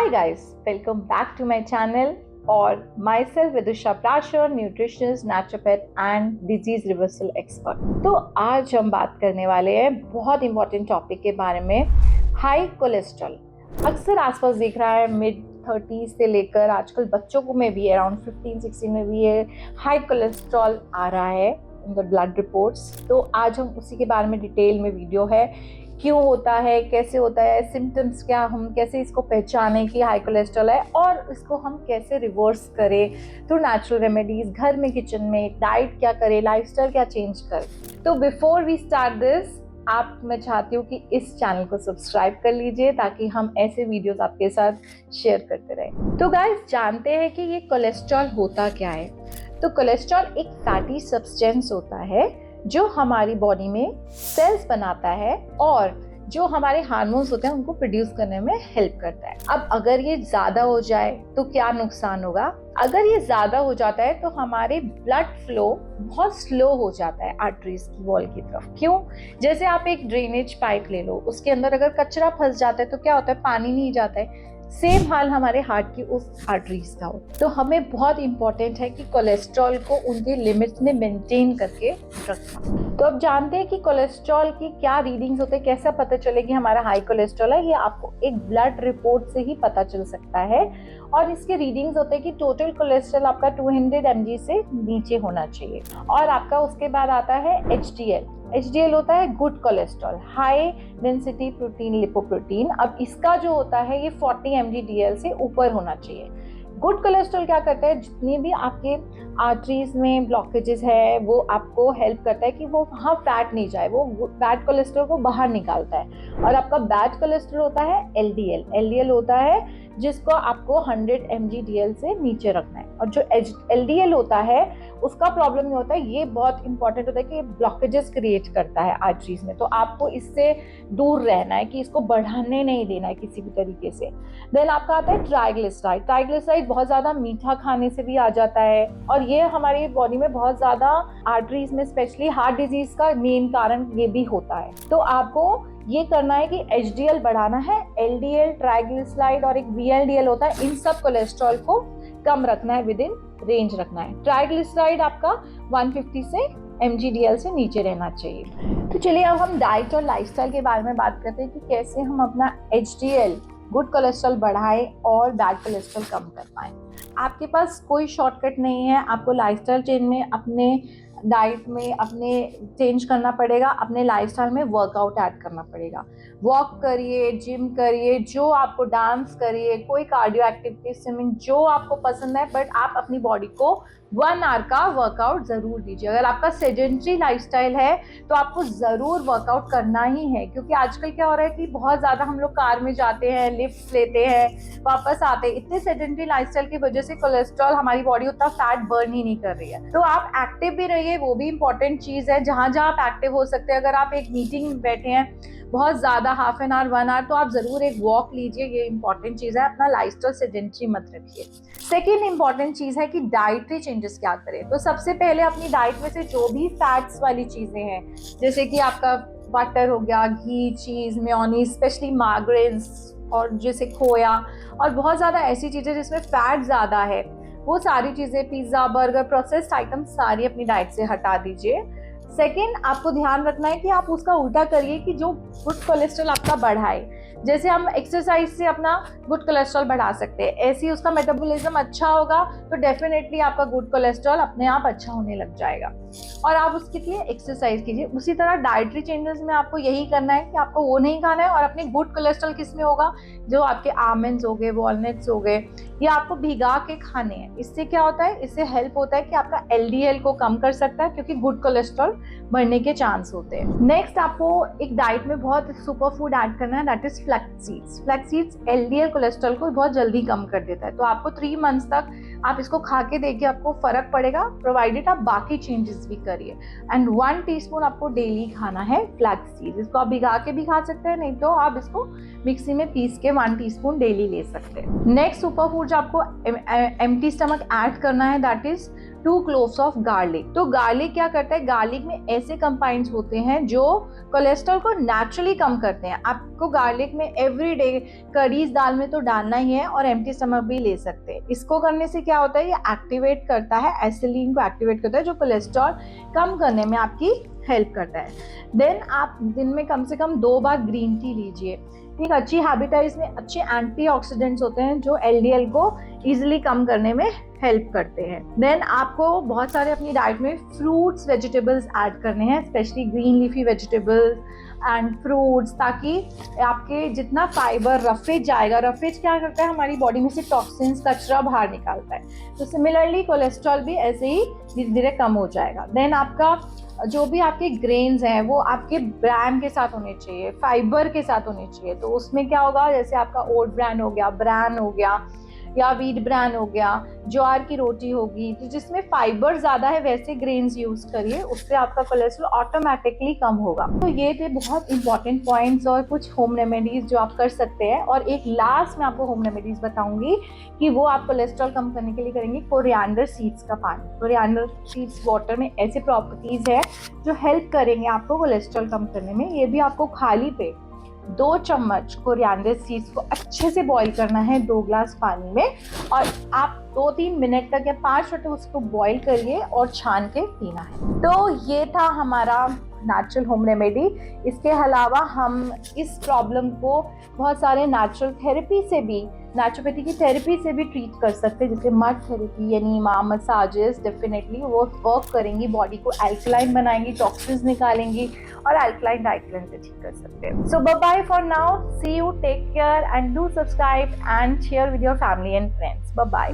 Hi guys, welcome back to my channel और myself Vidusha Prashar, nutritionist, naturopath and disease reversal expert। तो आज हम बात करने वाले हैं बहुत इंपॉर्टेंट टॉपिक के बारे में, हाई कोलेस्ट्रॉल। अक्सर आसपास दिख रहा है, मिड 30s से लेकर आजकल बच्चों को में भी अराउंड 15-16 में भी ये हाई कोलेस्ट्रॉल आ रहा है इन द ब्लड रिपोर्ट्स। तो आज हम उसी के बारे में डिटेल में वीडियो है, क्यों होता है, कैसे होता है, सिम्टम्स क्या, हम कैसे इसको पहचानें कि हाई कोलेस्ट्रॉल है और इसको हम कैसे रिवर्स करें थ्रू नेचुरल रेमेडीज, घर में, किचन में, डाइट क्या करें, लाइफस्टाइल क्या चेंज करें। तो बिफोर वी स्टार्ट दिस, मैं चाहती हूँ कि इस चैनल को सब्सक्राइब कर लीजिए ताकि हम ऐसे वीडियोस आपके साथ शेयर करते रहें। तो गाइस, जानते हैं कि ये कोलेस्ट्रॉल होता क्या है। तो कोलेस्ट्रॉल एक फैटी सब्सटेंस होता है जो हमारी बॉडी में सेल्स बनाता है और जो हमारे हार्मोन्स होते हैं उनको प्रोड्यूस करने में हेल्प करता है। अब अगर ये ज़्यादा हो जाए तो क्या नुकसान होगा? अगर ये ज़्यादा हो जाता है तो हमारे ब्लड फ्लो बहुत स्लो हो जाता है आर्टरीज की वॉल की तरफ। क्यों? जैसे आप एक ड्रेनेज पाइप ले लो, उसके अंदर अगर कचरा फंस जाता है तो क्या होता है, पानी नहीं जाता है। सेम हाल हमारे हार्ट की उस आर्टरीज का हो। तो हमें बहुत इंपॉर्टेंट है कि कोलेस्ट्रॉल को उनके लिमिट्स में मेंटेन करके रखना। तो अब जानते हैं कि कोलेस्ट्रॉल की क्या रीडिंग्स होते हैं, कैसा पता चले कि हमारा हाई कोलेस्ट्रॉल है। ये आपको एक ब्लड रिपोर्ट से ही पता चल सकता है और इसके रीडिंग्स होते हैं कि टोटल कोलेस्ट्रॉल आपका 200 mg से नीचे होना चाहिए। और आपका उसके बाद आता है HDL होता है good cholesterol, high density protein lipoprotein. अब इसका जो होता है ये 40 mg/dl से ऊपर होना चाहिए। गुड कोलेस्ट्रॉल क्या करता है, जितनी भी आपके आर्टरीज में ब्लॉकेजेस है वो आपको हेल्प करता है कि वो वहाँ फैट नहीं जाए, वो बैड कोलेस्ट्रॉल को बाहर निकालता है। और आपका बैड कोलेस्ट्रॉल होता है LDL होता है जिसको आपको 100 mg/dl से नीचे रखना है। और जो LDL होता है उसका प्रॉब्लम नहीं होता है, ये बहुत इंपॉर्टेंट होता है कि ब्लॉकेजेस क्रिएट करता है आर्टरीज में। तो आपको इससे दूर रहना है कि इसको बढ़ाने नहीं देना है किसी भी तरीके से। देन आपका आता है ट्राइग्लिसराइड बहुत ज़्यादा मीठा खाने से भी आ जाता है और ये हमारी बॉडी में बहुत ज़्यादा आर्टरीज में स्पेशली हार्ट डिजीज का मेन कारण ये भी होता है। तो आपको ये करना है कि HDL बढ़ाना है, LDL, ट्राइग्लिसराइड और एक VLDL होता है, इन सब कोलेस्ट्रॉल को कम रखना है, विद इन रेंज रखना है। ट्राइग्लिसराइड आपका 150 से mg/dl से नीचे रहना चाहिए। तो चलिए अब हम डाइट और लाइफस्टाइल के बारे में बात करते हैं कि कैसे हम अपना HDL गुड कोलेस्ट्रॉल बढ़ाएं और बैड कोलेस्ट्रॉल कम कर पाएं। आपके पास कोई शॉर्टकट नहीं है, आपको लाइफस्टाइल चेंज में, अपने डाइट में अपने चेंज करना पड़ेगा, अपने लाइफस्टाइल में वर्कआउट ऐड करना पड़ेगा। वॉक करिए, जिम करिए, जो आपको, डांस करिए, कोई कार्डियो एक्टिविटी, स्विमिंग, जो आपको पसंद है, बट आप अपनी बॉडी को 1 आवर का वर्कआउट ज़रूर दीजिए। अगर आपका सेडेंट्री लाइफस्टाइल है तो आपको ज़रूर वर्कआउट करना ही है, क्योंकि आजकल क्या हो रहा है कि बहुत ज़्यादा हम लोग कार में जाते हैं, लिफ्ट लेते हैं, वापस आते हैं। इतने सेडेंट्री लाइफस्टाइल की वजह से कोलेस्ट्रॉल, हमारी बॉडी उतना फैट बर्न ही नहीं कर रही है। तो आप एक्टिव भी रहिए, वो भी इंपॉर्टेंट चीज़ है। जहाँ जहाँ आप एक्टिव हो सकते हैं, अगर आप एक मीटिंग में बैठे हैं बहुत ज़्यादा, हाफ एन आवर 1 आवर, तो आप ज़रूर एक वॉक लीजिए, ये इंपॉर्टेंट चीज़ है। अपना लाइफस्टाइल सेडेंट्री मत रखिए। सेकेंड इंपॉर्टेंट चीज़ है कि डाइटरी चेंजेस क्या करें। तो सबसे पहले अपनी डाइट में से जो भी फैट्स वाली चीज़ें हैं, जैसे कि आपका बटर हो गया, घी, चीज़, मेयोनीज, स्पेशली मार्गरेन्स और जैसे खोया और बहुत ज़्यादा ऐसी चीज़ें जिसमें फैट ज़्यादा है, वो सारी चीज़ें, पिज़्ज़ा, बर्गर, प्रोसेस्ड आइटम सारी अपनी डाइट से हटा दीजिए। सेकेंड, आपको ध्यान रखना है कि आप उसका उल्टा करिए कि जो गुड कोलेस्ट्रॉल आपका बढ़ाए। जैसे हम एक्सरसाइज से अपना गुड कोलेस्ट्रॉल बढ़ा सकते हैं, ऐसे ही उसका मेटाबॉलिज्म अच्छा होगा तो डेफिनेटली आपका गुड कोलेस्ट्रॉल अपने आप अच्छा होने लग जाएगा और आप उसके लिए एक्सरसाइज कीजिए। उसी तरह डाइटरी चेंजेस में आपको यही करना है कि आपको वो नहीं खाना है। और अपने गुड कोलेस्ट्रॉल किस में होगा, जो आपके आमंड्स हो गए, वॉलनट्स हो गए, ये आपको भिगा के खाने हैं। इससे क्या होता है, इससे हेल्प होता है कि आपका LDL को कम कर सकता है, क्योंकि गुड कोलेस्ट्रॉल बढ़ने के चांस होते हैं। नेक्स्ट, आपको एक डाइट में बहुत सुपर फूड ऐड करना है, that is flax seeds LDL cholesterol को बहुत जल्दी कम कर देता है। तो आपको 3 मंथ्स तक आप इसको खा के देखिए, आपको फर्क पड़ेगा, प्रोवाइडेड आप बाकी चेंजेस भी करिए। एंड 1 टीस्पून आपको डेली खाना है फ्लैक्स सीड्स। इसको आप भिगा के भी खा सकते हैं, नहीं तो आप इसको मिक्सी में पीस के 1 टीस्पून डेली ले सकते हैं। नेक्स्ट सुपर फूड जो आपको एम्प्टी स्टमक ऐड करना है that is 2 cloves of garlic. तो गार्लिक क्या करता है, गार्लिक में ऐसे कंपाउंड्स होते हैं जो कोलेस्ट्रॉल को नेचुरली कम करते हैं। आपको गार्लिक में एवरीडे करीज दाल में तो डालना ही है और एम्प्टी स्टमक भी ले सकते हैं। इसको करने से क्या होता है, ये एक्टिवेट करता है, एसिलिन को एक्टिवेट करता है जो कोलेस्ट्रॉल कम करने में आपकी हेल्प करता है। देन आप दिन में कम से कम 2 बार ग्रीन टी लीजिए। एक अच्छी हैबिट है, इसमें अच्छे एंटीऑक्सीडेंट्स होते हैं जो एलडीएल को इजीली कम करने में हेल्प करते हैं। देन आपको बहुत सारे अपनी डाइट में फ्रूट्स वेजिटेबल्स ऐड करने हैं, specially green leafy vegetables and fruits, ताकि आपके जितना फाइबर रफेज जाएगा, रफेज क्या करता है, हमारी बॉडी में से टॉक्सिन्स कचरा बाहर निकालता है। तो सिमिलरली कोलेस्ट्रॉल भी ऐसे ही धीरे धीरे कम हो जाएगा। देन आपका जो भी आपके ग्रेन्स हैं वो आपके ब्रांड के साथ होने चाहिए, फाइबर के साथ होने चाहिए। तो उसमें क्या होगा, जैसे आपका ओट ब्रांड हो गया, ब्रांड हो गया या व्हीट ब्रांड हो गया, ज्वार की रोटी होगी, तो जिसमें फाइबर ज़्यादा है वैसे ग्रेन्स यूज़ करिए, उससे आपका कोलेस्ट्रॉल ऑटोमेटिकली कम होगा। तो ये थे बहुत इंपॉर्टेंट पॉइंट्स और कुछ होम रेमेडीज़ जो आप कर सकते हैं। और एक लास्ट में आपको होम रेमेडीज़ बताऊंगी कि वो आप कोलेस्ट्रॉल कम करने के लिए करेंगे कोरिएंडर सीड्स का पानी। कोरिएंडर सीड्स वाटर में ऐसे प्रॉपर्टीज़ है जो हेल्प करेंगे आपको कोलेस्ट्रॉल कम करने में। ये भी आपको खाली पेट 2 चम्मच कोरिएंडर सीड्स को अच्छे से बॉईल करना है 2 ग्लास पानी में, और आप 2-3 मिनट तक या 5 मिनट तक उसको बॉईल करिए और छान के पीना है। तो ये था हमारा नेचुरल होम रेमेडी। इसके अलावा हम इस प्रॉब्लम को बहुत सारे नेचुरल थेरेपी से भी, नेचुरोपैथी की थेरेपी से भी ट्रीट कर सकते हैं, जैसे मड थेरेपी यानी मसाजेस डेफिनेटली वो वर्क करेंगी, बॉडी को अल्कलाइन बनाएंगी, टॉक्सिन्स निकालेंगी और अल्कलाइन डाइट प्लान से ठीक कर सकते हैं। So bye for now, see you, take care and do subscribe and share with your family and friends. Bye.